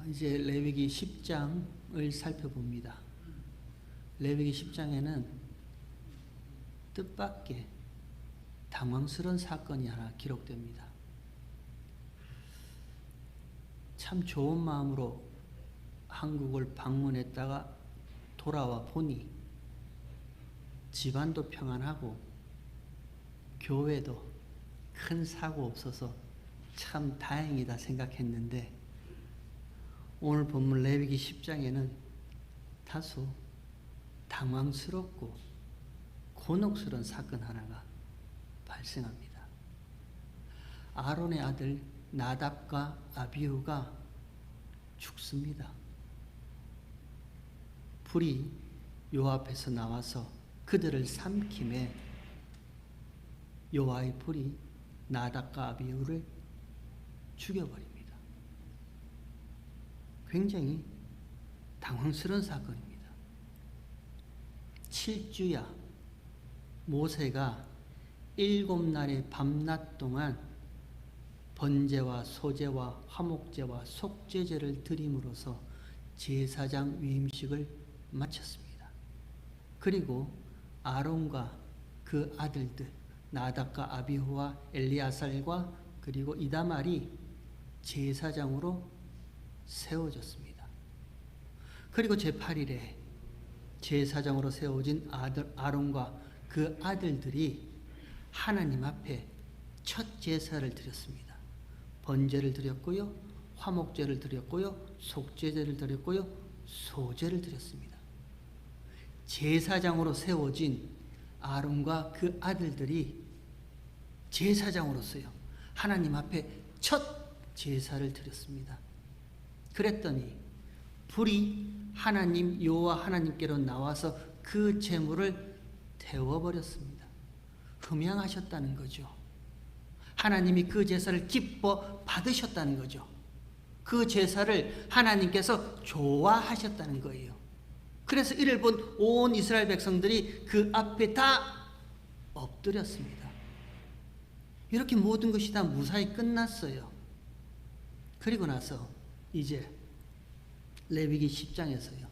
이제 레위기 10장을 살펴봅니다. 레위기 10장에는 뜻밖의 당황스러운 사건이 하나 기록됩니다. 참 좋은 마음으로 한국을 방문했다가 돌아와 보니 집안도 평안하고 교회도 큰 사고 없어서 참 다행이다 생각했는데, 오늘 본문 레위기 10장에는 다소 당황스럽고 곤혹스러운 사건 하나가 발생합니다. 아론의 아들 나답과 아비후가 죽습니다. 불이 요 앞에서 나와서 그들을 삼킴에 여호와의 불이 나답과 아비후를 죽여버립니다. 굉장히 당황스러운 사건입니다. 7주야 모세가 7날의 밤낮 동안 번제와 소제와 화목제와 속죄제를 드림으로써 제사장 위임식을 마쳤습니다. 그리고 아론과 그 아들들 나답과 아비후와 엘리아살과 그리고 이다말이 제사장으로 세워졌습니다. 그리고 제8일에 제사장으로 세워진 아론과 그 아들들이 하나님 앞에 첫 제사를 드렸습니다. 번제를 드렸고요, 화목제를 드렸고요, 속죄제를 드렸고요, 소제를 드렸습니다. 제사장으로 세워진 아론과 그 아들들이 제사장으로서요 하나님 앞에 첫 제사를 드렸습니다. 그랬더니 불이 하나님 여호와 하나님께로 나와서 그 제물을 태워버렸습니다. 흠양하셨다는 거죠. 하나님이 그 제사를 기뻐 받으셨다는 거죠. 그 제사를 하나님께서 좋아하셨다는 거예요. 그래서 이를 본 온 이스라엘 백성들이 그 앞에 다 엎드렸습니다. 이렇게 모든 것이 다 무사히 끝났어요. 그리고 나서 이제 레위기 10장에서요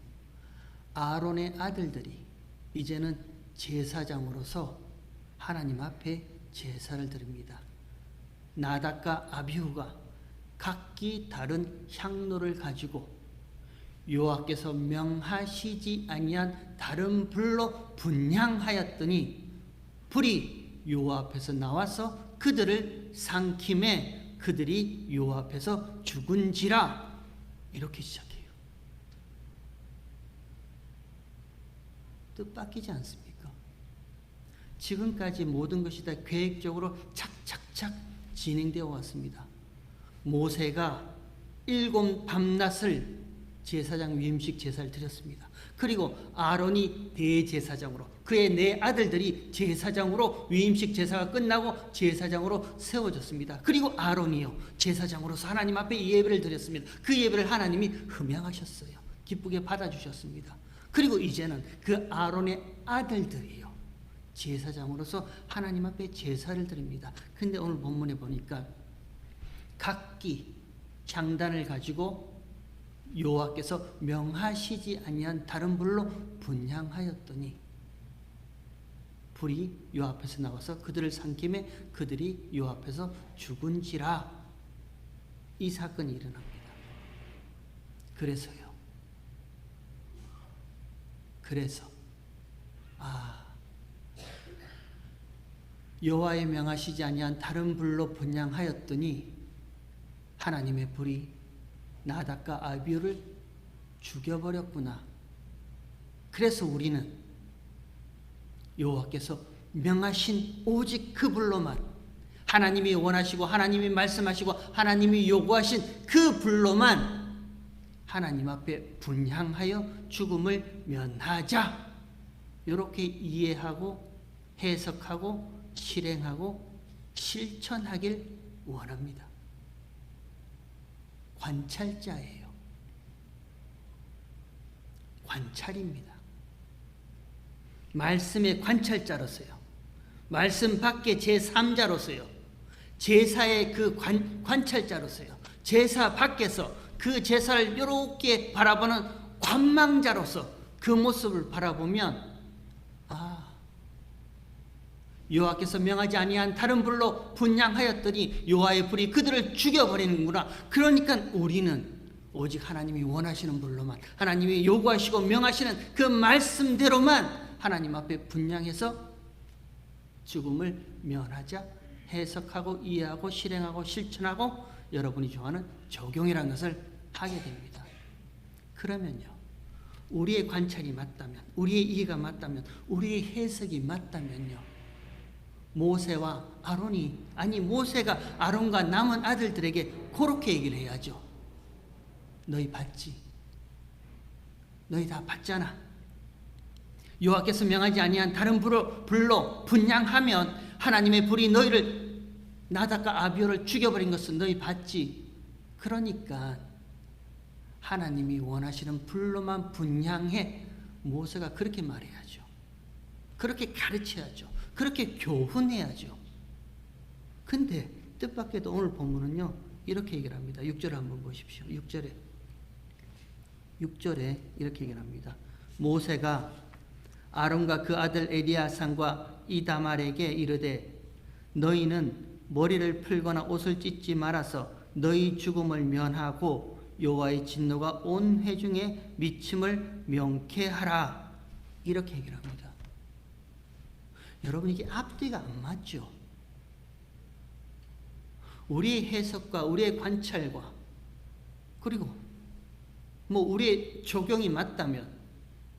아론의 아들들이 이제는 제사장으로서 하나님 앞에 제사를 드립니다. 나답과 아비후가 각기 다른 향로를 가지고 여호와께서 명하시지 아니한 다른 불로 분향하였더니 불이 여호와 앞에서 나와서 그들을 삼킴에 그들이 여호와 앞에서 죽은지라. 이렇게 시작해요. 뜻밖이지 않습니까? 지금까지 모든 것이 다 계획적으로 착착착 진행되어 왔습니다. 모세가 7 밤낮을 제사장 위임식 제사를 드렸습니다. 그리고 아론이 대제사장으로, 그의 4 아들들이 제사장으로 위임식 제사가 끝나고 제사장으로 세워졌습니다. 그리고 아론이요 제사장으로서 하나님 앞에 예배를 드렸습니다. 그 예배를 하나님이 흠양하셨어요. 기쁘게 받아주셨습니다. 그리고 이제는 그 아론의 아들들이요 제사장으로서 하나님 앞에 제사를 드립니다. 근데 오늘 본문에 보니까 각기 향단을 가지고 여호와께서 명하시지 아니한 다른 불로 분향하였더니 불이 요 앞에서 나와서 그들을 삼킴에 그들이 요 앞에서 죽은지라. 이 사건이 일어납니다. 그래서 여호와의 명하시지 아니한 다른 불로 분향하였더니 하나님의 불이 나답과 아비후를 죽여버렸구나. 그래서 우리는 여호와께서 명하신 오직 그 불로만, 하나님이 원하시고 하나님이 말씀하시고 하나님이 요구하신 그 불로만 하나님 앞에 분향하여 죽음을 면하자. 이렇게 이해하고 해석하고 실행하고 실천하길 원합니다. 관찰자예요. 관찰입니다. 말씀의 관찰자로서요. 말씀 밖에 제3자로서요. 제사의 그 관찰자로서요. 제사 밖에서 그 제사를 이렇게 바라보는 관망자로서 그 모습을 바라보면 여호와께서 명하지 아니한 다른 불로 분향하였더니 여호와의 불이 그들을 죽여버리는구나. 그러니까 우리는 오직 하나님이 원하시는 불로만, 하나님이 요구하시고 명하시는 그 말씀대로만 하나님 앞에 분향해서 죽음을 면하자 해석하고 이해하고 실행하고 실천하고 여러분이 좋아하는 적용이라는 것을 하게 됩니다. 그러면요, 우리의 관찰이 맞다면, 우리의 이해가 맞다면, 우리의 해석이 맞다면요, 모세와 아론이, 아니 모세가 아론과 남은 아들들에게 그렇게 얘기를 해야죠. 너희 봤지? 너희 다 봤잖아. 여호와께서 명하지 아니한 다른 불로 분향하면 하나님의 불이 너희를, 나답과 아비후를 죽여버린 것은 너희 봤지? 그러니까 하나님이 원하시는 불로만 분향해. 모세가 그렇게 말해야죠. 그렇게 가르쳐야죠. 그렇게 교훈해야죠. 근데 뜻밖에도 오늘 본문은요, 이렇게 얘기를 합니다. 6절을 한번 보십시오. 6절에 이렇게 얘기를 합니다. 모세가 아론과 그 아들 엘리야상과 이다말에게 이르되 너희는 머리를 풀거나 옷을 찢지 말아서 너희 죽음을 면하고 여호와의 진노가 온 회중에 미침을 명쾌하라. 이렇게 얘기를 합니다. 여러분, 이게 앞뒤가 안 맞죠? 우리의 해석과 우리의 관찰과 그리고 우리의 적용이 맞다면,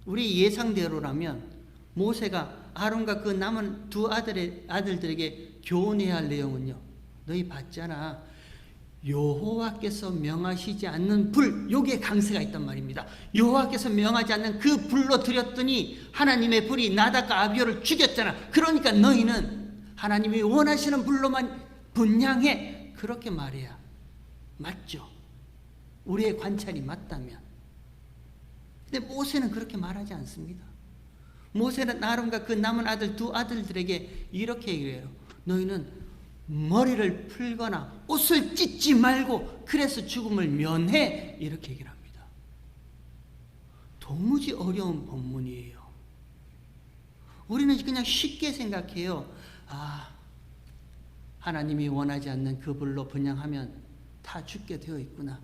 우리 예상대로라면 모세가 아론과 그 남은 두 아들들에게 교훈해야 할 내용은요, 너희 봤잖아. 여호와께서 명하시지 않는 불, 여기에 강세가 있단 말입니다. 여호와께서 명하지 않는 그 불로 들였더니 하나님의 불이 나답과 아비후를 죽였잖아. 그러니까 너희는 하나님이 원하시는 불로만 분향해. 그렇게 말해야 맞죠. 우리의 관찰이 맞다면. 근데 모세는 그렇게 말하지 않습니다. 모세는 아론과 그 남은 두 아들들에게 이렇게 얘기해요. 너희는 머리를 풀거나 옷을 찢지 말고 그래서 죽음을 면해. 이렇게 얘기를 합니다. 도무지 어려운 본문이에요. 우리는 그냥 쉽게 생각해요. 하나님이 원하지 않는 그 불로 분향하면 다 죽게 되어 있구나.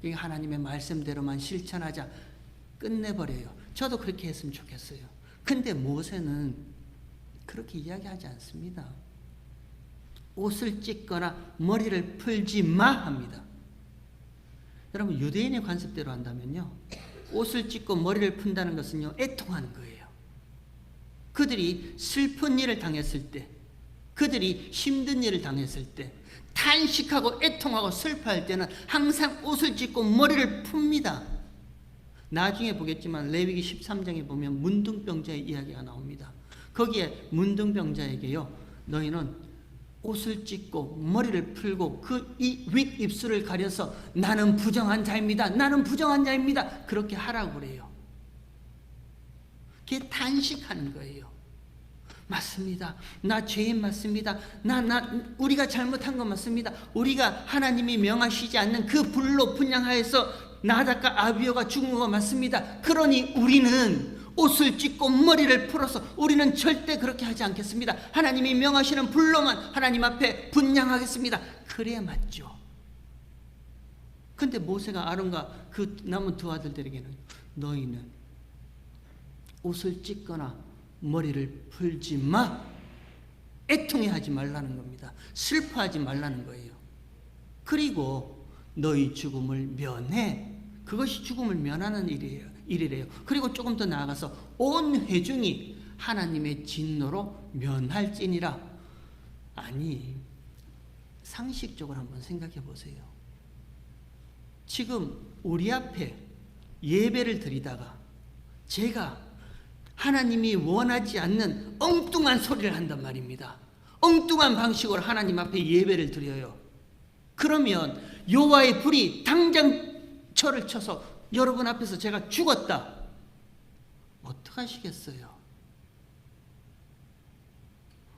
이게 하나님의 말씀대로만 실천하자. 끝내버려요. 저도 그렇게 했으면 좋겠어요. 근데 모세는 그렇게 이야기하지 않습니다. 옷을 찢거나 머리를 풀지 마 합니다. 여러분, 유대인의 관습대로 한다면요, 옷을 찢고 머리를 푼다는 것은요, 애통하는 거예요. 그들이 슬픈 일을 당했을 때, 그들이 힘든 일을 당했을 때, 탄식하고 애통하고 슬퍼할 때는 항상 옷을 찢고 머리를 풉니다. 나중에 보겠지만 레위기 13장에 보면 문둥병자의 이야기가 나옵니다. 거기에 문둥병자에게요, 너희는 옷을 찢고 머리를 풀고 그 윗입술을 가려서 나는 부정한 자입니다. 나는 부정한 자입니다. 그렇게 하라고 그래요. 그게 탄식하는 거예요. 맞습니다. 나 죄인 맞습니다. 우리가 잘못한 거 맞습니다. 우리가 하나님이 명하시지 않는 그 불로 분향하여서 나답과 아비후가 죽은 거 맞습니다. 그러니 우리는 옷을 찢고 머리를 풀어서 우리는 절대 그렇게 하지 않겠습니다. 하나님이 명하시는 불로만 하나님 앞에 분향하겠습니다. 그래야 맞죠. 근데 모세가 아론과 그 남은 두 아들들에게는 너희는 옷을 찢거나 머리를 풀지 마. 애통해하지 말라는 겁니다. 슬퍼하지 말라는 거예요. 그리고 너희 죽음을 면해. 그것이 죽음을 면하는 일이래요. 그리고 조금 더 나아가서 온 회중이 하나님의 진노로 면할지니라. 아니, 상식적으로 한번 생각해 보세요. 지금 우리 앞에 예배를 드리다가 제가 하나님이 원하지 않는 엉뚱한 소리를 한단 말입니다. 엉뚱한 방식으로 하나님 앞에 예배를 드려요. 그러면 여호와의 불이 당장 저를 쳐서 여러분 앞에서 제가 죽었다. 어떡하시겠어요?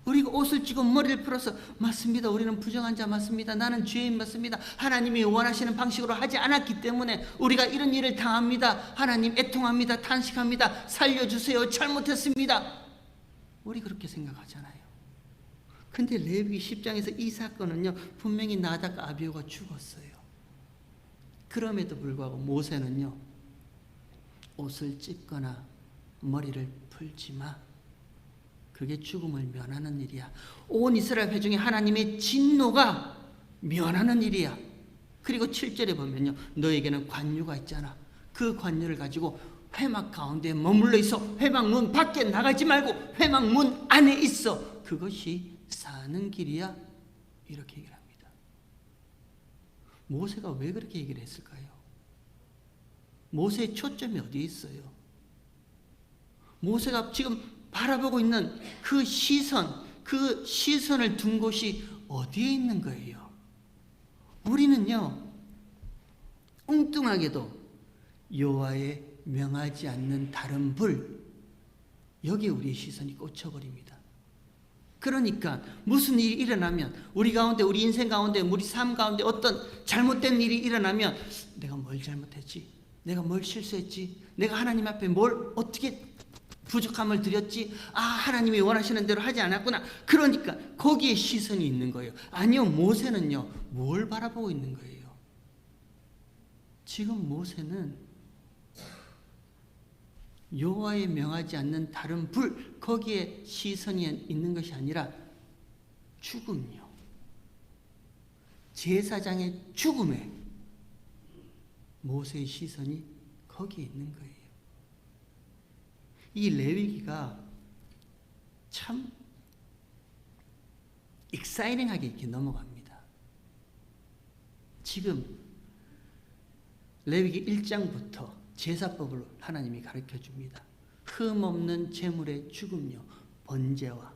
우리가 옷을 찌고 머리를 풀어서 맞습니다. 우리는 부정한 자 맞습니다. 나는 죄인 맞습니다. 하나님이 원하시는 방식으로 하지 않았기 때문에 우리가 이런 일을 당합니다. 하나님 애통합니다. 탄식합니다. 살려주세요. 잘못했습니다. 우리 그렇게 생각하잖아요. 근데 레위기 10장에서 이 사건은요, 분명히 나답과 아비후가 죽었어요. 그럼에도 불구하고 모세는요, 옷을 찢거나 머리를 풀지 마. 그게 죽음을 면하는 일이야. 온 이스라엘 회중이 하나님의 진노가 면하는 일이야. 그리고 7절에 보면요, 너에게는 관유가 있잖아. 그 관유를 가지고 회막 가운데 머물러 있어. 회막 문 밖에 나가지 말고 회막 문 안에 있어. 그것이 사는 길이야. 이렇게 얘기를 합니다. 모세가 왜 그렇게 얘기를 했을까요? 모세의 초점이 어디에 있어요? 모세가 지금 바라보고 있는 그 시선을 둔 곳이 어디에 있는 거예요? 우리는요, 엉뚱하게도 여호와의 명하지 않는 다른 불, 여기에 우리의 시선이 꽂혀버립니다. 그러니까 무슨 일이 일어나면, 우리 가운데, 우리 인생 가운데, 우리 삶 가운데 어떤 잘못된 일이 일어나면 내가 뭘 잘못했지? 내가 뭘 실수했지? 내가 하나님 앞에 뭘 어떻게 부족함을 드렸지? 아, 하나님이 원하시는 대로 하지 않았구나. 그러니까 거기에 시선이 있는 거예요. 아니요, 모세는요, 뭘 바라보고 있는 거예요? 지금 모세는 여호와의 명하지 않는 다른 불, 거기에 시선이 있는 것이 아니라 죽음요. 제사장의 죽음에 모세의 시선이 거기에 있는 거예요. 이 레위기가 참 익사이팅하게 이렇게 넘어갑니다. 지금 레위기 1장부터 제사법을 하나님이 가르쳐 줍니다. 흠없는 제물의 죽음요, 번제와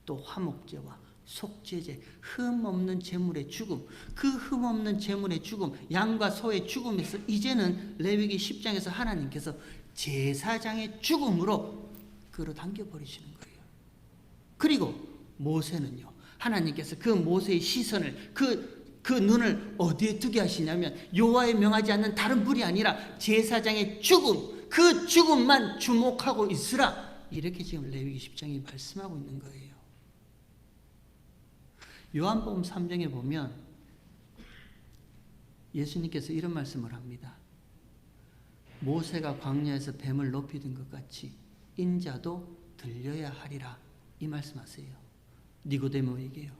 또 화목제와 속죄제, 흠없는 제물의 죽음, 그 흠없는 제물의 죽음, 양과 소의 죽음에서 이제는 레위기 10장에서 하나님께서 제사장의 죽음으로 끌어당겨버리시는 거예요. 그리고 모세는요, 하나님께서 그 모세의 시선을, 그 눈을 어디에 두게 하시냐면 여호와의 명하지 않는 다른 불이 아니라 제사장의 죽음, 그 죽음만 주목하고 있으라. 이렇게 지금 레위기 10장이 말씀하고 있는 거예요. 요한복음 3장에 보면 예수님께서 이런 말씀을 합니다. 모세가 광야에서 뱀을 높이 든 것 같이 인자도 들려야 하리라. 이 말씀하세요. 니고데모에게요.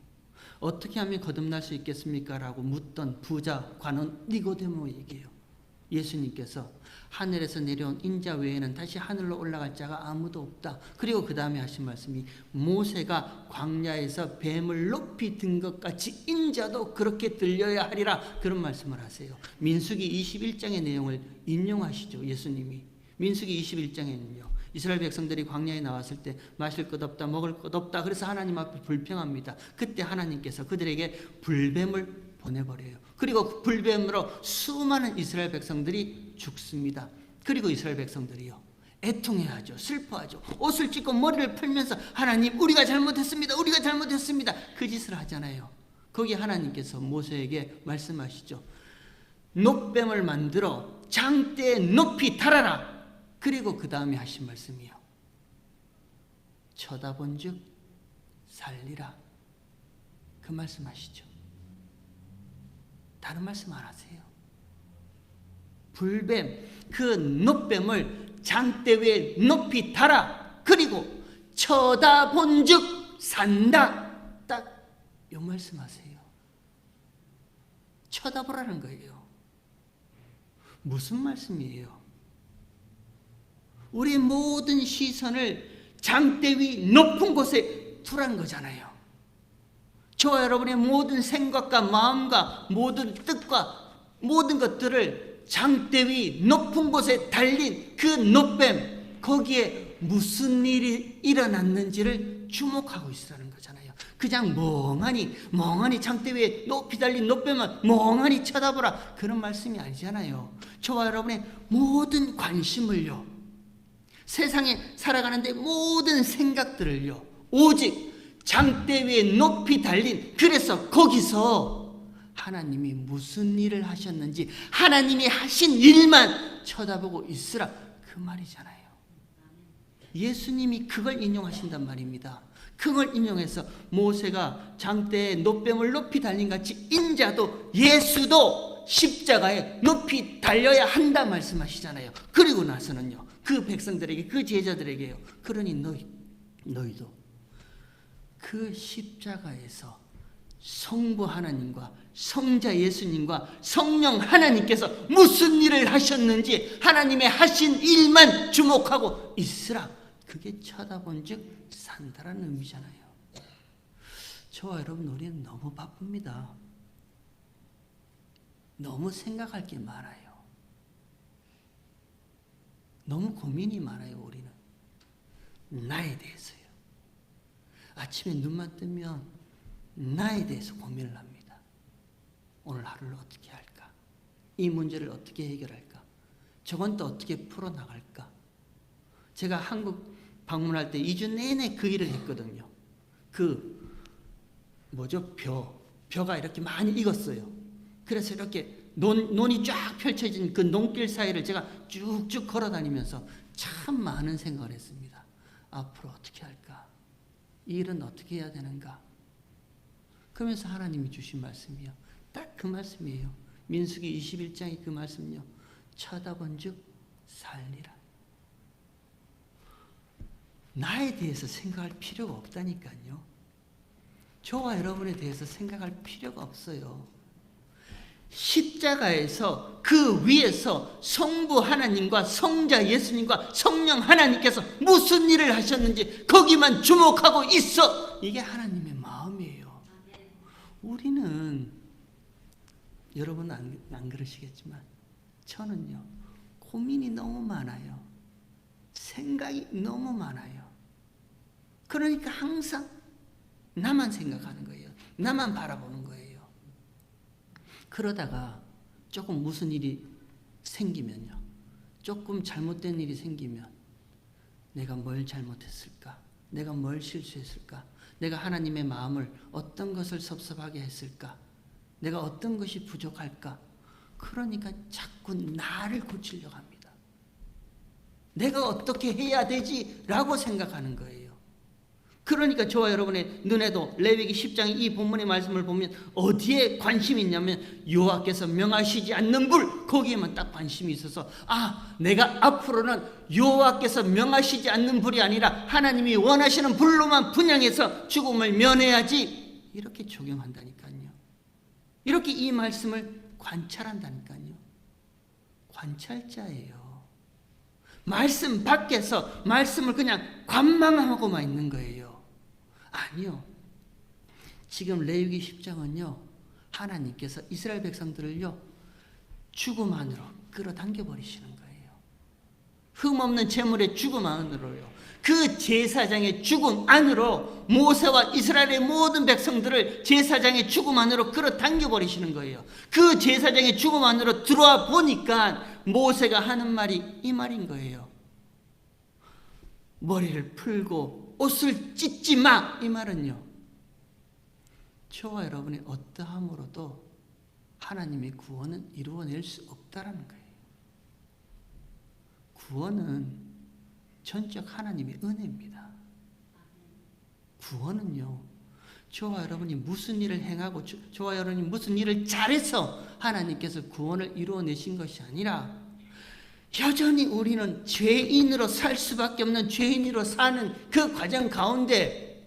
어떻게 하면 거듭날 수 있겠습니까? 라고 묻던 부자 관원 니고데모에게요. 예수님께서 하늘에서 내려온 인자 외에는 다시 하늘로 올라갈 자가 아무도 없다. 그리고 그 다음에 하신 말씀이 모세가 광야에서 뱀을 높이 든 것 같이 인자도 그렇게 들려야 하리라. 그런 말씀을 하세요. 민수기 21장의 내용을 인용하시죠. 예수님이. 민수기 21장에는요. 이스라엘 백성들이 광야에 나왔을 때 마실 것 없다, 먹을 것 없다. 그래서 하나님 앞에 불평합니다. 그때 하나님께서 그들에게 불뱀을 보내버려요. 그리고 그 불뱀으로 수많은 이스라엘 백성들이 죽습니다. 그리고 이스라엘 백성들이요, 애통해하죠. 슬퍼하죠. 옷을 찢고 머리를 풀면서 하나님, 우리가 잘못했습니다. 우리가 잘못했습니다. 그 짓을 하잖아요. 거기에 하나님께서 모세에게 말씀하시죠. 놋뱀을 만들어 장대에 높이 달아라. 그리고 그 다음에 하신 말씀이요. 쳐다본 즉 살리라. 그 말씀하시죠. 다른 말씀 안 하세요. 불뱀, 그 놋뱀을 장대 위에 높이 달아. 그리고 쳐다본 즉 산다. 딱 이 말씀하세요. 쳐다보라는 거예요. 무슨 말씀이에요? 우리 모든 시선을 장대 위 높은 곳에 두란 거잖아요. 저와 여러분의 모든 생각과 마음과 모든 뜻과 모든 것들을 장대 위 높은 곳에 달린 그 놋뱀, 거기에 무슨 일이 일어났는지를 주목하고 있으라는 거잖아요. 그냥 멍하니 장대 위에 높이 달린 놋뱀을 멍하니 쳐다보라. 그런 말씀이 아니잖아요. 저와 여러분의 모든 관심을요, 세상에 살아가는데 모든 생각들을요, 오직 장대 위에 높이 달린, 그래서 거기서 하나님이 무슨 일을 하셨는지 하나님이 하신 일만 쳐다보고 있으라, 그 말이잖아요. 예수님이 그걸 인용하신단 말입니다. 그걸 인용해서 모세가 장대에 놋뱀을 높이 달린 같이 인자도, 예수도 십자가에 높이 달려야 한다 말씀하시잖아요. 그리고 나서는요, 그 백성들에게, 그 제자들에게요, 그러니 너희도 그 십자가에서 성부 하나님과 성자 예수님과 성령 하나님께서 무슨 일을 하셨는지 하나님의 하신 일만 주목하고 있으라, 그게 쳐다본 즉 산다라는 의미잖아요. 저와 여러분, 우리는 너무 바쁩니다. 너무 생각할 게 많아요. 너무 고민이 많아요. 우리는 나에 대해서요. 아침에 눈만 뜨면 나에 대해서 고민을 합니다. 오늘 하루를 어떻게 할까? 이 문제를 어떻게 해결할까? 저건 또 어떻게 풀어나갈까? 제가 한국 방문할 때 2주 내내 그 일을 했거든요. 벼가 이렇게 많이 익었어요. 그래서 이렇게 논이 쫙 펼쳐진 그 논길 사이를 제가 쭉쭉 걸어 다니면서 참 많은 생각을 했습니다. 앞으로 어떻게 할까? 이 일은 어떻게 해야 되는가? 그러면서 하나님이 주신 말씀이요, 딱 그 말씀이에요. 민수기 21장의 그 말씀요, 쳐다본 즉 살리라. 나에 대해서 생각할 필요가 없다니까요. 저와 여러분에 대해서 생각할 필요가 없어요. 십자가에서 그 위에서 성부 하나님과 성자 예수님과 성령 하나님께서 무슨 일을 하셨는지 거기만 주목하고 있어. 이게 하나님의 마음이에요. 우리는, 여러분 안 그러시겠지만 저는요, 고민이 너무 많아요. 생각이 너무 많아요. 그러니까 항상 나만 생각하는 거예요. 나만 바라보는 거예요. 그러다가 조금 무슨 일이 생기면요, 조금 잘못된 일이 생기면 내가 뭘 잘못했을까? 내가 뭘 실수했을까? 내가 하나님의 마음을 어떤 것을 섭섭하게 했을까? 내가 어떤 것이 부족할까? 그러니까 자꾸 나를 고치려고 합니다. 내가 어떻게 해야 되지? 라고 생각하는 거예요. 그러니까 저와 여러분의 눈에도 레위기 10장의 이 본문의 말씀을 보면 어디에 관심이 있냐면 여호와께서 명하시지 않는 불, 거기에만 딱 관심이 있어서, 내가 앞으로는 여호와께서 명하시지 않는 불이 아니라 하나님이 원하시는 불로만 분향해서 죽음을 면해야지, 이렇게 적용한다니까요. 이렇게 이 말씀을 관찰한다니까요. 관찰자예요. 말씀 밖에서 말씀을 그냥 관망하고만 있는 거예요. 아니요. 지금 레위기 10장은요, 하나님께서 이스라엘 백성들을요, 죽음 안으로 끌어당겨 버리시는 거예요. 흠없는 제물의 죽음 안으로요. 그 제사장의 죽음 안으로 모세와 이스라엘의 모든 백성들을 제사장의 죽음 안으로 끌어당겨 버리시는 거예요. 그 제사장의 죽음 안으로 들어와 보니까 모세가 하는 말이 이 말인 거예요. 머리를 풀고 옷을 찢지 마, 이 말은요, 저와 여러분의 어떠함으로도 하나님의 구원은 이루어낼 수 없다라는 거예요. 구원은 전적 하나님의 은혜입니다. 구원은요, 저와 여러분이 무슨 일을 행하고 저와 여러분이 무슨 일을 잘해서 하나님께서 구원을 이루어내신 것이 아니라 여전히 우리는 죄인으로 살 수밖에 없는 죄인으로 사는 그 과정 가운데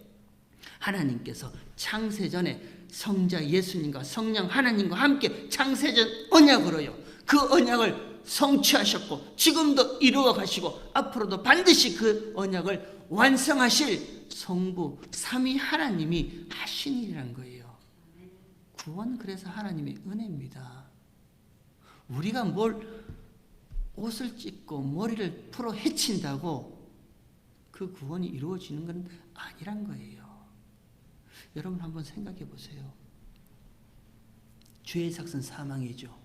하나님께서 창세전에 성자 예수님과 성령 하나님과 함께 창세전 언약으로요, 그 언약을 성취하셨고 지금도 이루어 가시고 앞으로도 반드시 그 언약을 완성하실 성부 삼위 하나님이 하신 일이란 거예요. 구원, 그래서 하나님의 은혜입니다. 우리가 옷을 찢고 머리를 풀어 헤친다고 그 구원이 이루어지는 건 아니란 거예요. 여러분 한번 생각해 보세요. 죄의 삭은 사망이죠.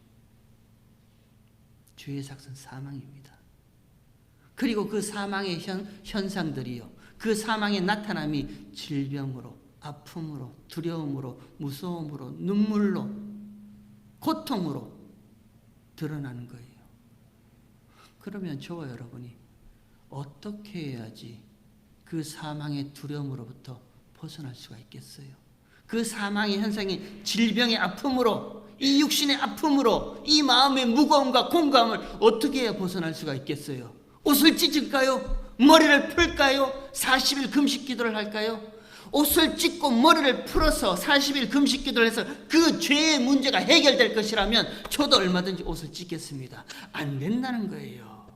죄의 삭은 사망입니다. 그리고 그 사망의 현상들이요, 그 사망의 나타남이 질병으로, 아픔으로, 두려움으로, 무서움으로, 눈물로, 고통으로 드러나는 거예요. 그러면 저와 여러분이 어떻게 해야지 그 사망의 두려움으로부터 벗어날 수가 있겠어요? 그 사망의 현상이 질병의 아픔으로, 이 육신의 아픔으로, 이 마음의 무거움과 공감을 어떻게 해야 벗어날 수가 있겠어요? 옷을 찢을까요? 머리를 풀까요? 40일 금식 기도를 할까요? 옷을 찢고 머리를 풀어서 40일 금식 기도를 해서 그 죄의 문제가 해결될 것이라면 저도 얼마든지 옷을 찢겠습니다. 안 된다는 거예요.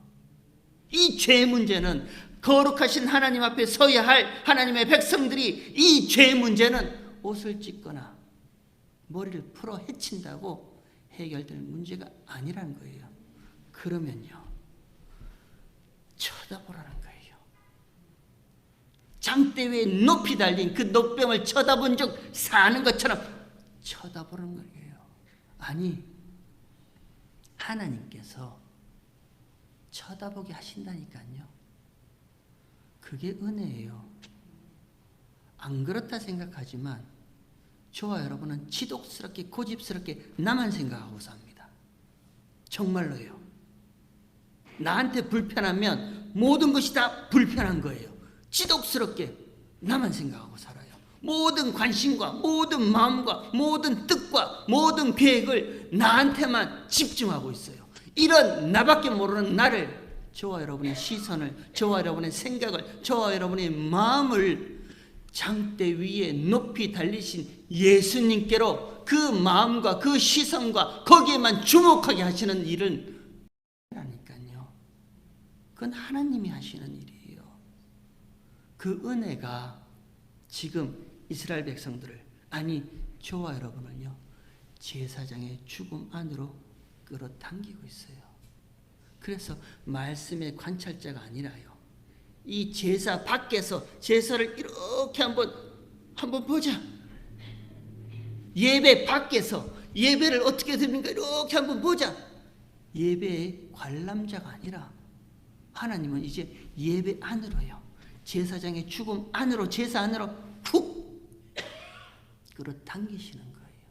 이 죄의 문제는 거룩하신 하나님 앞에 서야 할 하나님의 백성들이 이 죄의 문제는 옷을 찢거나 머리를 풀어 헤친다고 해결될 문제가 아니라는 거예요. 그러면요, 쳐다보라는 거예요. 장대 위에 높이 달린 그 녹병을 쳐다본 적 사는 것처럼 쳐다보는 거예요. 아니, 하나님께서 쳐다보게 하신다니까요. 그게 은혜예요. 안 그렇다 생각하지만 저와 여러분은 지독스럽게 고집스럽게 나만 생각하고 삽니다. 정말로요. 나한테 불편하면 모든 것이 다 불편한 거예요. 지독스럽게 나만 생각하고 살아요. 모든 관심과 모든 마음과 모든 뜻과 모든 계획을 나한테만 집중하고 있어요. 이런 나밖에 모르는 나를, 저와 여러분의 시선을, 저와 여러분의 생각을, 저와 여러분의 마음을 장대 위에 높이 달리신 예수님께로 그 마음과 그 시선과 거기에만 주목하게 하시는 일은 아니까요. 그건 하나님이 하시는 일이에요. 그 은혜가 지금 이스라엘 백성들을, 아니 저와 여러분을요, 제사장의 죽음 안으로 끌어당기고 있어요. 그래서 말씀의 관찰자가 아니라요, 이 제사 밖에서 제사를 이렇게 한번 보자. 예배 밖에서 예배를 어떻게 드립니까? 이렇게 한번 보자. 예배의 관람자가 아니라 하나님은 이제 예배 안으로요, 제사장의 죽음 안으로, 제사 안으로 훅 끌어당기시는 거예요.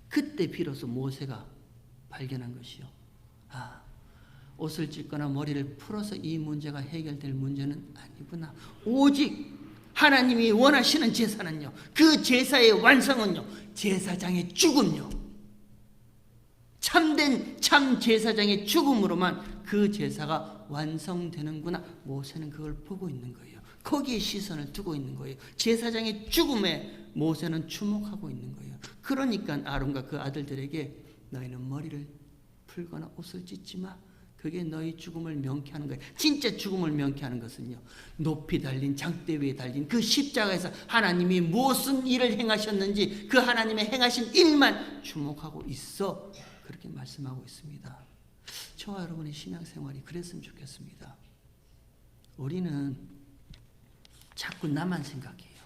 그때 비로소 모세가 발견한 것이요, 옷을 찢거나 머리를 풀어서 이 문제가 해결될 문제는 아니구나. 오직 하나님이 원하시는 제사는요, 그 제사의 완성은요, 제사장의 죽음요, 참된 참 제사장의 죽음으로만 그 제사가 완성되는구나. 모세는 그걸 보고 있는 거예요. 거기에 시선을 두고 있는 거예요. 제사장의 죽음에 모세는 주목하고 있는 거예요. 그러니까 아론과 그 아들들에게 너희는 머리를 풀거나 옷을 찢지 마. 그게 너희 죽음을 명쾌하는 거예요. 진짜 죽음을 명쾌하는 것은요, 높이 달린 장대 위에 달린 그 십자가에서 하나님이 무슨 일을 행하셨는지 그 하나님의 행하신 일만 주목하고 있어. 그렇게 말씀하고 있습니다. 저와 여러분의 신앙생활이 그랬으면 좋겠습니다. 우리는 자꾸 나만 생각해요.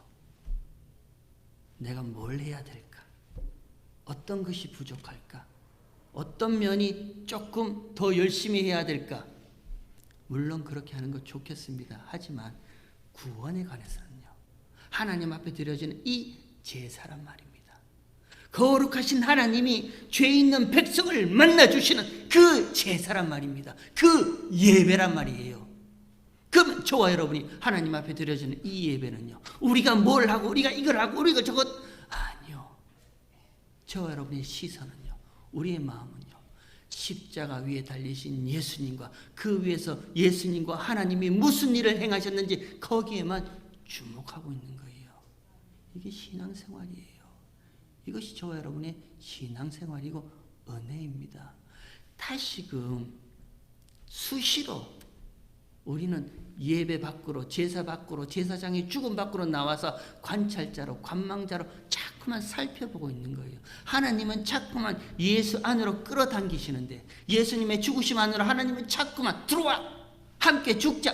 내가 뭘 해야 될까? 어떤 것이 부족할까? 어떤 면이 조금 더 열심히 해야 될까? 물론 그렇게 하는 거 좋겠습니다. 하지만 구원에 관해서는요, 하나님 앞에 드려지는 이 제사란 말입니다. 거룩하신 하나님이 죄 있는 백성을 만나주시는 그 제사란 말입니다. 그 예배란 말이에요. 그럼 저와 여러분이 하나님 앞에 드려지는 이 예배는요, 우리가 뭘 하고 우리가 이걸 하고 우리가 저것, 아니요. 저와 여러분의 시선은요, 우리의 마음은요, 십자가 위에 달리신 예수님과 그 위에서 예수님과 하나님이 무슨 일을 행하셨는지 거기에만 주목하고 있는 거예요. 이게 신앙생활이에요. 이것이 저와 여러분의 신앙생활이고 은혜입니다. 다시금 수시로 우리는 예배 밖으로, 제사 밖으로, 제사장의 죽음 밖으로 나와서 관찰자로, 관망자로 자꾸만 살펴보고 있는 거예요. 하나님은 자꾸만 예수 안으로 끌어당기시는데, 예수님의 죽으심 안으로 하나님은 자꾸만 들어와, 함께 죽자,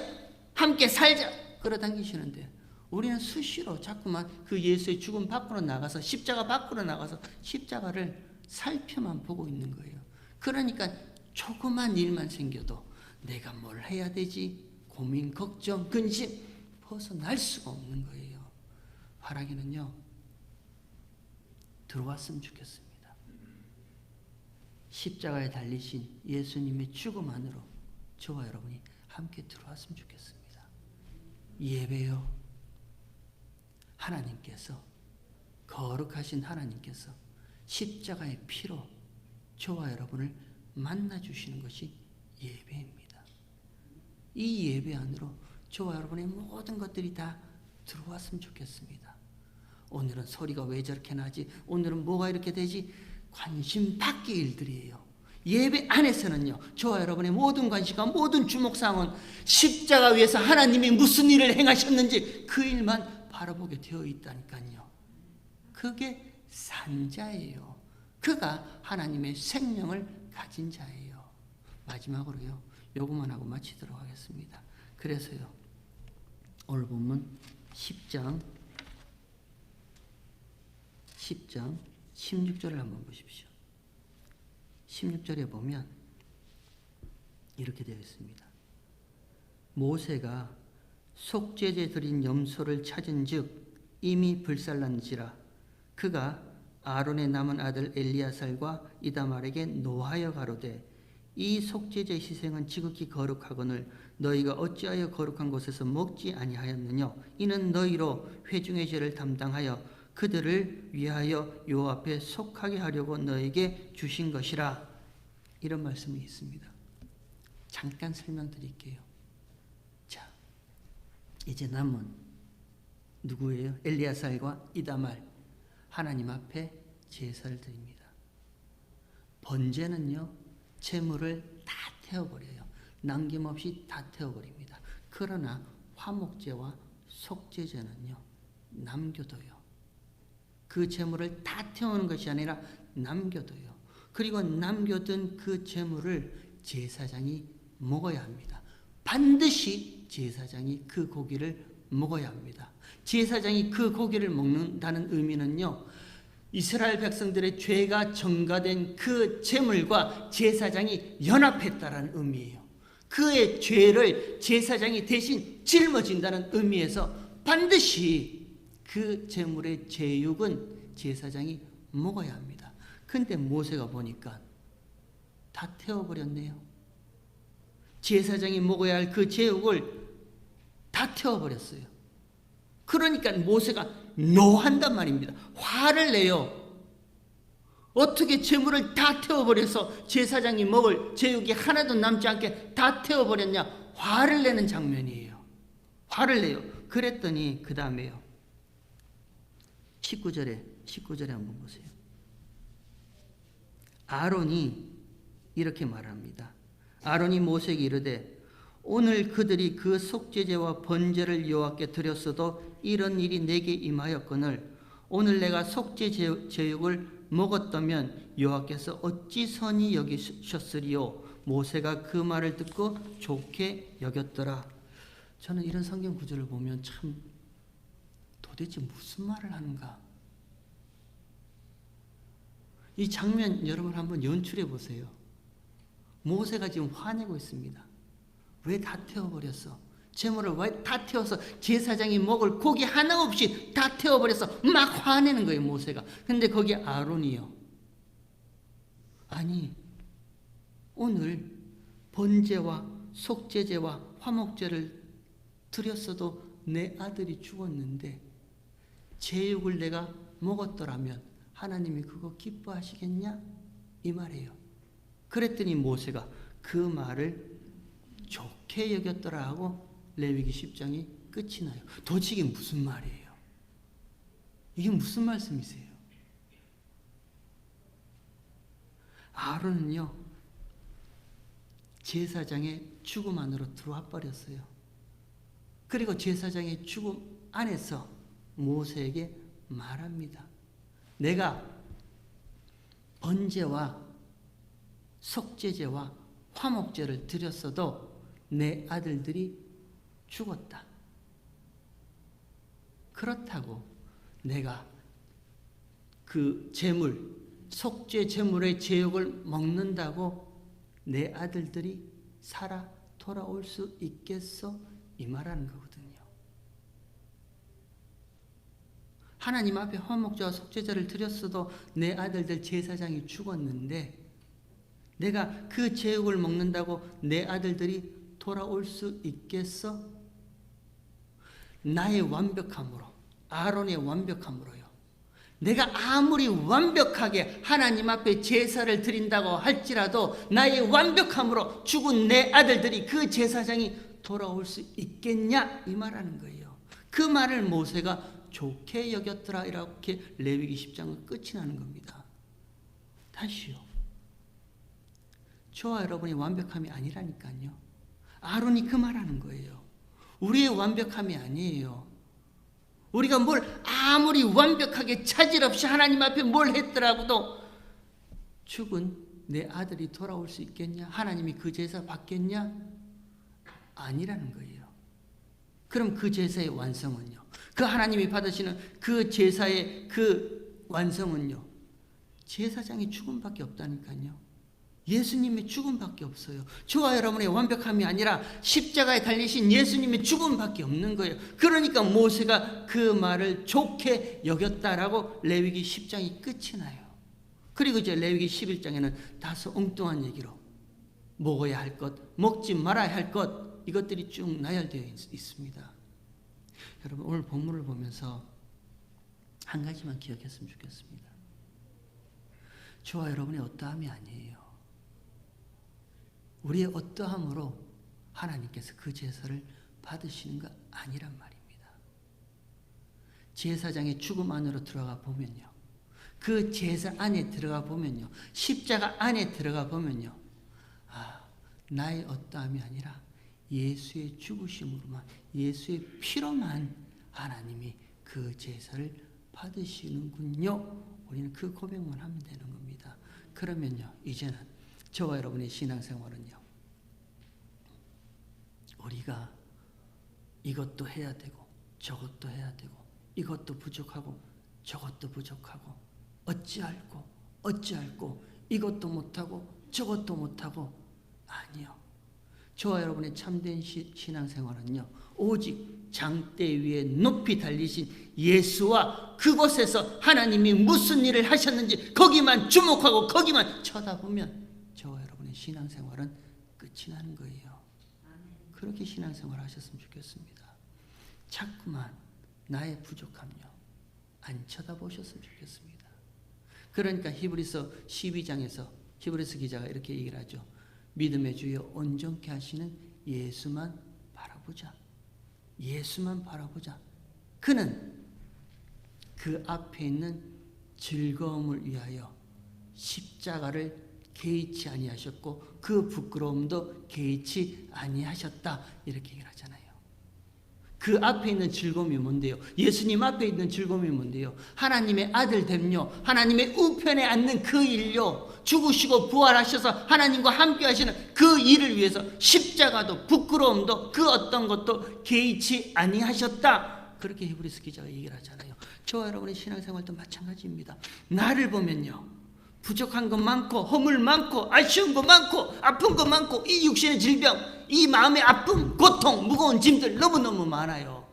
함께 살자 끌어당기시는데, 우리는 수시로 자꾸만 그 예수의 죽음 밖으로 나가서, 십자가 밖으로 나가서 십자가를 살펴만 보고 있는 거예요. 그러니까 조그만 일만 생겨도 내가 뭘 해야 되지? 고민, 걱정, 근심 벗어날 수가 없는 거예요. 바라기는요, 들어왔으면 좋겠습니다. 십자가에 달리신 예수님의 죽음 안으로 저와 여러분이 함께 들어왔으면 좋겠습니다. 예배요, 하나님께서, 거룩하신 하나님께서 십자가의 피로 저와 여러분을 만나주시는 것이 예배입니다. 이 예배 안으로 저와 여러분의 모든 것들이 다 들어왔으면 좋겠습니다. 오늘은 소리가 왜 저렇게 나지? 오늘은 뭐가 이렇게 되지? 관심 밖의 일들이에요. 예배 안에서는요, 저와 여러분의 모든 관심과 모든 주목사항은 십자가 위에서 하나님이 무슨 일을 행하셨는지 그 일만 바라보게 되어 있다니까요. 그게 산자예요. 그가 하나님의 생명을 가진 자예요. 마지막으로요, 요것만 하고 마치도록 하겠습니다. 그래서요, 오늘 본문 10장 16절을 한번 보십시오. 16절에 보면 이렇게 되어 있습니다. 모세가 속죄제 드린 염소를 찾은 즉 이미 불살난지라 그가 아론의 남은 아들 엘리야살과 이다말에게 노하여 가로되 이 속죄제 희생은 지극히 거룩하거늘 너희가 어찌하여 거룩한 곳에서 먹지 아니하였느냐 이는 너희로 회중의 죄를 담당하여 그들을 위하여 요 앞에 속하게 하려고 너에게 주신 것이라. 이런 말씀이 있습니다. 잠깐 설명드릴게요. 자, 이제 남은 누구예요? 엘리야살과 이다말, 하나님 앞에 제사를 드립니다. 번제는요, 제물을 다 태워버려요. 남김없이 다 태워버립니다. 그러나 화목제와 속죄제는요, 남겨둬요. 그 제물을 다 태우는 것이 아니라 남겨둬요. 그리고 남겨둔 그 제물을 제사장이 먹어야 합니다. 반드시 제사장이 그 고기를 먹어야 합니다. 제사장이 그 고기를 먹는다는 의미는요, 이스라엘 백성들의 죄가 전가된 그 제물과 제사장이 연합했다라는 의미예요. 그의 죄를 제사장이 대신 짊어진다는 의미에서 반드시 그 제물의 제육은 제사장이 먹어야 합니다. 근데 모세가 보니까 다 태워버렸네요. 제사장이 먹어야 할 그 제육을 다 태워버렸어요. 그러니까 모세가 노한단 말입니다. 화를 내요. 어떻게 제물을 다 태워버려서 제사장이 먹을 제육이 하나도 남지 않게 다 태워버렸냐? 화를 내는 장면이에요. 화를 내요. 그랬더니 그 다음에요, 19절에 한번 보세요. 아론이 이렇게 말합니다. 아론이 모세에게 이르되 오늘 그들이 그 속죄제와 번제를 여호와께 드렸어도 이런 일이 내게 임하였거늘 오늘 내가 속죄 제육을 먹었다면 여호와께서 어찌 선히 여기셨으리요. 모세가 그 말을 듣고 좋게 여겼더라. 저는 이런 성경 구절을 보면 참 도대체 무슨 말을 하는가? 이 장면 여러분 한번 연출해 보세요. 모세가 지금 화내고 있습니다. 왜 다 태워버렸어? 제물을 왜 다 태워서 제사장이 먹을 고기 하나 없이 다 태워버려서 막 화내는 거예요, 모세가. 근데 거기 아론이요. 아니, 오늘 번제와 속죄제와 화목제를 드렸어도 내 아들이 죽었는데 제육을 내가 먹었더라면 하나님이 그거 기뻐하시겠냐? 이 말이에요. 그랬더니 모세가 그 말을 좋게 여겼더라 하고 레위기 10장이 끝이 나요. 도대체 이게 무슨 말이에요? 이게 무슨 말씀이세요? 아론은요, 제사장의 죽음 안으로 들어와 버렸어요. 그리고 제사장의 죽음 안에서 모세에게 말합니다. 내가 번제와 속죄제와 화목제를 드렸어도 내 아들들이 죽었다. 그렇다고 내가 그 제물, 속죄 제물의 제육을 먹는다고 내 아들들이 살아 돌아올 수 있겠어? 이 말하는 거거든요. 하나님 앞에 화목제와 속죄제를 드렸어도 내 아들들 제사장이 죽었는데 내가 그 제육을 먹는다고 내 아들들이 돌아올 수 있겠어? 나의 완벽함으로, 아론의 완벽함으로요. 내가 아무리 완벽하게 하나님 앞에 제사를 드린다고 할지라도 나의 완벽함으로 죽은 내 아들들이 그 제사장이 돌아올 수 있겠냐? 이 말하는 거예요. 그 말을 모세가 좋게 여겼더라 이렇게 레위기 10장은 끝이 나는 겁니다. 다시요. 저와 여러분이 완벽함이 아니라니까요. 아론이 그 말하는 거예요. 우리의 완벽함이 아니에요. 우리가 뭘 아무리 완벽하게 차질 없이 하나님 앞에 뭘 했더라도 죽은 내 아들이 돌아올 수 있겠냐? 하나님이 그 제사 받겠냐? 아니라는 거예요. 그럼 그 제사의 완성은요? 그 하나님이 받으시는 그 제사의 그 완성은요? 제사장의 죽음밖에 없다니까요. 예수님의 죽음밖에 없어요. 저와 여러분의 완벽함이 아니라 십자가에 달리신 예수님의 죽음밖에 없는 거예요. 그러니까 모세가 그 말을 좋게 여겼다라고 레위기 10장이 끝이 나요. 그리고 이제 레위기 11장에는 다소 엉뚱한 얘기로 먹어야 할 것, 먹지 말아야 할 것, 이것들이 쭉 나열되어 있습니다. 여러분 오늘 본문을 보면서 한 가지만 기억했으면 좋겠습니다. 저와 여러분의 어떠함이 아니에요. 우리의 어떠함으로 하나님께서 그 제사를 받으시는 거 아니란 말입니다. 제사장의 죽음 안으로 들어가 보면요. 그 제사 안에 들어가 보면요. 십자가 안에 들어가 보면요. 나의 어떠함이 아니라 예수의 죽으심으로만, 예수의 피로만 하나님이 그 제사를 받으시는군요. 우리는 그 고백만 하면 되는 겁니다. 그러면요. 이제는 저와 여러분의 신앙생활은요. 우리가 이것도 해야 되고 저것도 해야 되고 이것도 부족하고 저것도 부족하고 어찌할꼬 이것도 못하고 저것도 못하고 아니요. 저와 여러분의 참된 신앙생활은요. 오직 장대 위에 높이 달리신 예수와 그곳에서 하나님이 무슨 일을 하셨는지 거기만 주목하고 거기만 쳐다보면 저와 여러분의 신앙생활은 끝이 나는 거예요. 그렇게 신앙생활 하셨으면 좋겠습니다. 자꾸만 나의 부족함요 안 쳐다보셨으면 좋겠습니다. 그러니까 히브리서 12장에서 히브리서 기자가 이렇게 얘기를 하죠. 믿음의 주여 온전케 하시는 예수만 바라보자. 예수만 바라보자. 그는 그 앞에 있는 즐거움을 위하여 십자가를 개의치 아니하셨고 그 부끄러움도 개의치 아니하셨다. 이렇게 얘기를 하잖아요. 그 앞에 있는 즐거움이 뭔데요? 예수님 앞에 있는 즐거움이 뭔데요? 하나님의 아들 됨요. 하나님의 우편에 앉는 그 일요. 죽으시고 부활하셔서 하나님과 함께 하시는 그 일을 위해서 십자가도 부끄러움도 그 어떤 것도 개의치 아니하셨다. 그렇게 히브리서 기자가 얘기를 하잖아요. 저와 여러분의 신앙생활도 마찬가지입니다. 나를 보면요. 부족한 것 많고 허물 많고 아쉬운 거 많고 아픈 거 많고 이 육신의 질병, 이 마음의 아픔, 고통, 무거운 짐들 너무너무 많아요.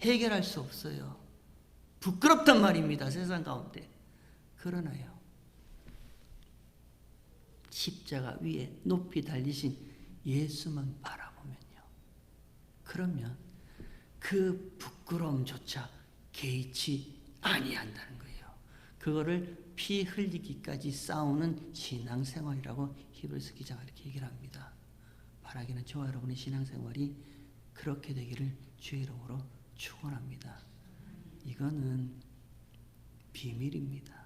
해결할 수 없어요. 부끄럽단 말입니다. 세상 가운데. 그러나요. 십자가 위에 높이 달리신 예수만 바라보면요. 그러면 그 부끄러움조차 개의치 아니한다는 거예요. 그거를 피 흘리기까지 싸우는 신앙생활이라고 히브리서 기자가 이렇게 얘기를 합니다. 바라기는 저와 여러분의 신앙생활이 그렇게 되기를 주의 이름으로 축원합니다. 이거는 비밀입니다.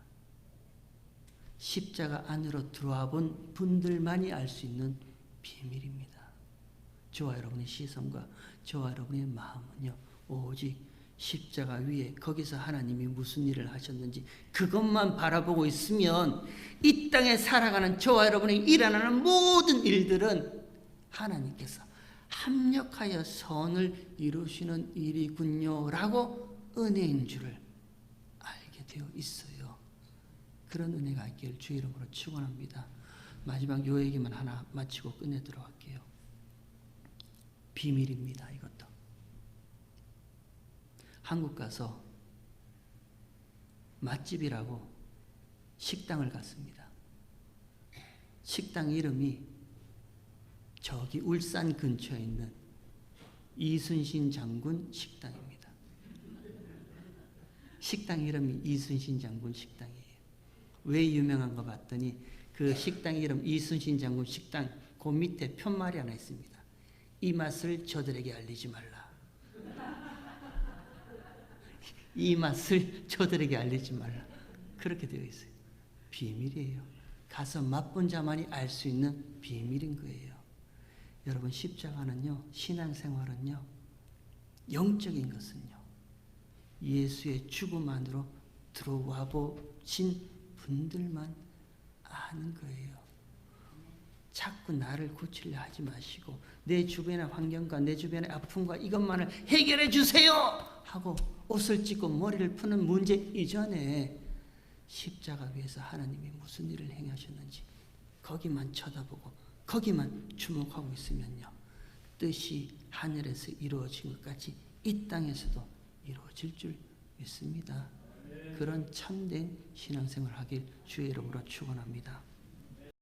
십자가 안으로 들어와 본 분들만이 알 수 있는 비밀입니다. 저와 여러분의 시선과 저와 여러분의 마음은요. 오직 십자가 위에 거기서 하나님이 무슨 일을 하셨는지 그것만 바라보고 있으면 이 땅에 살아가는 저와 여러분이 일어나는 모든 일들은 하나님께서 합력하여 선을 이루시는 일이군요 라고 은혜인 줄을 알게 되어 있어요. 그런 은혜가 있기를 주의 이름으로 축원합니다. 마지막 요 얘기만 하나 마치고 끝내도록 할게요. 비밀입니다. 이것도 한국 가서 맛집이라고 식당을 갔습니다. 식당 이름이 저기 울산 근처에 있는 이순신 장군 식당입니다. 식당 이름이 이순신 장군 식당이에요. 왜 유명한가 봤더니 그 식당 이름 이순신 장군 식당 그 밑에 편말이 하나 있습니다. 이 맛을 저들에게 알리지 말라. 이 맛을 저들에게 알리지 말라. 그렇게 되어 있어요. 비밀이에요. 가서 맛본 자만이 알 수 있는 비밀인 거예요. 여러분, 십자가는요, 신앙생활은요, 영적인 것은요, 예수의 죽음 안으로 들어와 보신 분들만 아는 거예요. 자꾸 나를 고치려 하지 마시고 내 주변의 환경과 내 주변의 아픔과 이것만을 해결해 주세요 하고 옷을 찢고 머리를 푸는 문제 이전에 십자가 위에서 하나님이 무슨 일을 행하셨는지 거기만 쳐다보고 거기만 주목하고 있으면요, 뜻이 하늘에서 이루어진 것 같이 이 땅에서도 이루어질 줄 믿습니다. 그런 참된 신앙생활 하길 주의 이름으로 축원합니다.